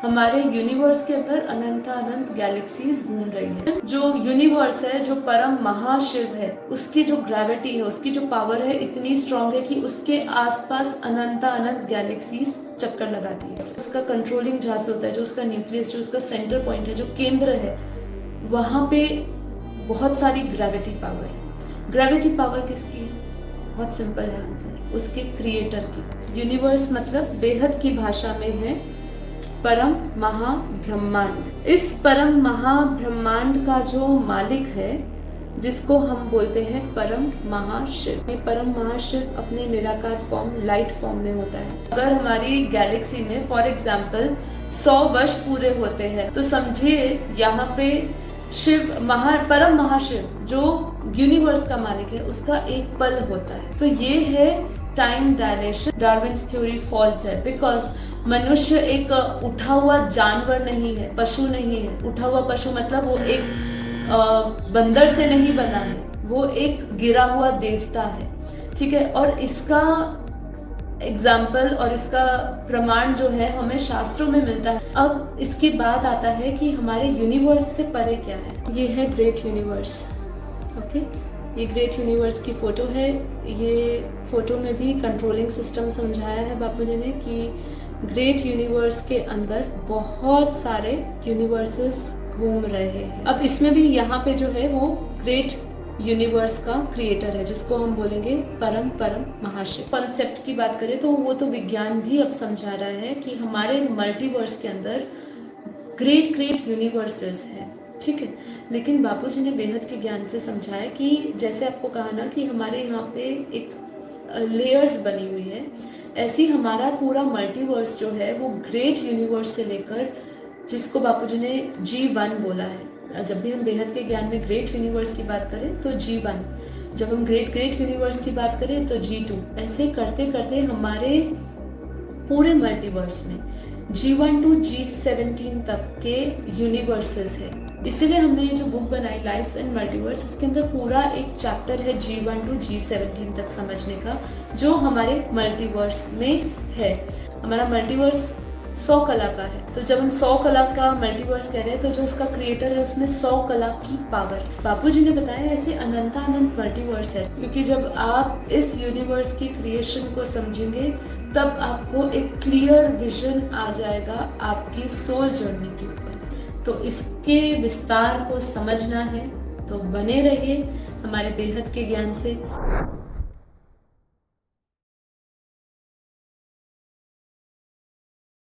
हमारे यूनिवर्स के अंदर अनंत अनंत गैलेक्सीज घूम रही है। जो यूनिवर्स है, जो परम महाशिव है, उसकी जो ग्रेविटी है, उसकी जो पावर है इतनी स्ट्रांग है कि उसके आसपास अनंत अनंत गैलेक्सीज चक्कर लगाती है। उसका कंट्रोलिंग जहाँ से होता है, जो उसका न्यूक्लियस, जो उसका सेंटर पॉइंट है, जो केंद्र है, वहां पे बहुत सारी ग्रेविटी पावर है। ग्रेविटी पावर किसकी है? बहुत सिंपल है आंसर, उसके क्रिएटर की। यूनिवर्स मतलब बेहद की भाषा में है परम महाब्रह्मांड। इस परम महाब्रह्मांड का जो मालिक है, जिसको हम बोलते हैं परम महाशिव। ये परम महाशिव अपने निराकार फॉर्म, लाइट फॉर्म में होता है। अगर हमारी गैलेक्सी में फॉर एग्जाम्पल 100 वर्ष पूरे होते हैं, तो समझिए यहाँ पे शिव परम महाशिव जो यूनिवर्स का मालिक है, उसका एक पल होता है। तो ये है time dilation. Darwin's theory false है, बिकॉज मनुष्य एक उठा हुआ जानवर नहीं है, पशु नहीं है। उठा हुआ पशु मतलब वो एक बंदर से नहीं बना है, वो एक गिरा हुआ देवता है, ठीक है। और इसका एग्जाम्पल और इसका प्रमाण जो है हमें शास्त्रों में मिलता है। अब इसके बाद आता है कि हमारे यूनिवर्स से परे क्या है। ये है ग्रेट यूनिवर्स, ओके। ये ग्रेट यूनिवर्स की फोटो है। ये फोटो में भी कंट्रोलिंग सिस्टम समझाया है बापूजी ने कि ग्रेट यूनिवर्स के अंदर बहुत सारे यूनिवर्सेस घूम रहे हैं। अब इसमें भी यहाँ पे जो है वो ग्रेट यूनिवर्स का क्रिएटर है, जिसको हम बोलेंगे परम महाशिव। कॉन्सेप्ट की बात करें तो वो तो विज्ञान भी अब समझा रहा है कि हमारे मल्टीवर्स के अंदर ग्रेट यूनिवर्सेस है, ठीक है। लेकिन बापूजी ने बेहद के ज्ञान से समझाया कि जैसे आपको कहा ना कि हमारे यहाँ पे एक लेयर्स बनी हुई है, ऐसी हमारा पूरा मल्टीवर्स जो है वो ग्रेट यूनिवर्स से लेकर, जिसको बापूजी ने G1 बोला है। जब भी हम बेहद के ज्ञान में ग्रेट यूनिवर्स की बात करें तो G1, जब हम ग्रेट यूनिवर्स की बात करें तो G2, ऐसे करते करते हमारे पूरे मल्टीवर्स में G1 to G17 तक के यूनिवर्सेस है। इसीलिए हमने ये जो बुक बनाई लाइफ इन मल्टीवर्स, इसके अंदर पूरा एक चैप्टर है G1 to G17 तक समझने का, जो हमारे मल्टीवर्स में है। हमारा मल्टीवर्स 100 कला का है, तो जब हम 100 कला का मल्टीवर्स कह रहे हैं तो जो उसका क्रिएटर है उसमें 100 कला की पावर। बापूजी ने बताया ऐसे अनंत मल्टीवर्स है, क्योंकि जब आप इस यूनिवर्स की क्रिएशन को समझेंगे तब आपको एक क्लियर विजन आ जाएगा आपकी सोल जर्नी के ऊपर। तो इसके विस्तार को समझना है तो बने रहिए हमारे बेहद के ज्ञान से।